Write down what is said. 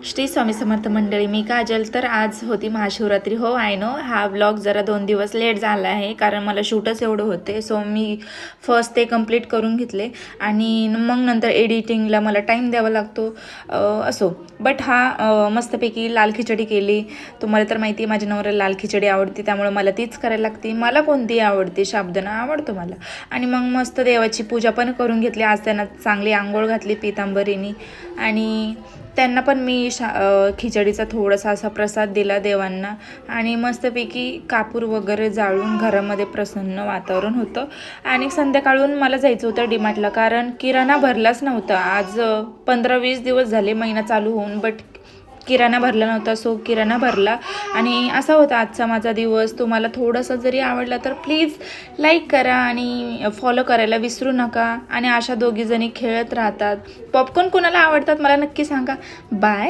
श्री स्वामी समर्थ मंडळी, मी काजल. तर आज होती महाशिवरात्री. हो, आय नो हा व्लॉग जरा 2 दिवस लेट झाला आहे, कारण मला शूटच एवढं होते. सो मी फर्स्ट ते कंप्लीट करून घेतले आणि मग नंतर एडिटिंगला मला टाईम द्यावा लागतो. असो, बट मस्तपैकी लाल खिचडी केली. तुम्हाला तर माहिती आहे माझ्या नवऱ्याला लाल खिचडी आवडते, त्यामुळे मला तीच करायला लागते. मला कोणती आवडते, साबुदाणा आवडतो मला. आणि मग मस्त देवाची पूजा पण करून घेतली. आज त्यांना चांगली आंघोळ घातली पितांबरीनी आणि त्यांना पण मी खिचडीचा थोडासा असा प्रसाद दिला देवांना. आणि मस्तपैकी कापूर वगैरे जाळून घरामध्ये प्रसन्न वातावरण होतं. आणि संध्याकाळून मला जायचं होतं डीमार्टला, कारण किराणा भरलाच नव्हता. आज 15-20 दिवस झाले महिना चालू होऊन, बट किराणा भरला नव्हता. सो किराणा भरला आणि असा होता आजचा माझा दिवस. तुम्हाला थोडंसं जरी आवडला तर प्लीज लाईक करा आणि फॉलो करायला विसरू नका. आणि अशा दोघीजणी खेळत राहतात. पॉपकॉर्न कोणाला आवडतात मला नक्की सांगा. बाय.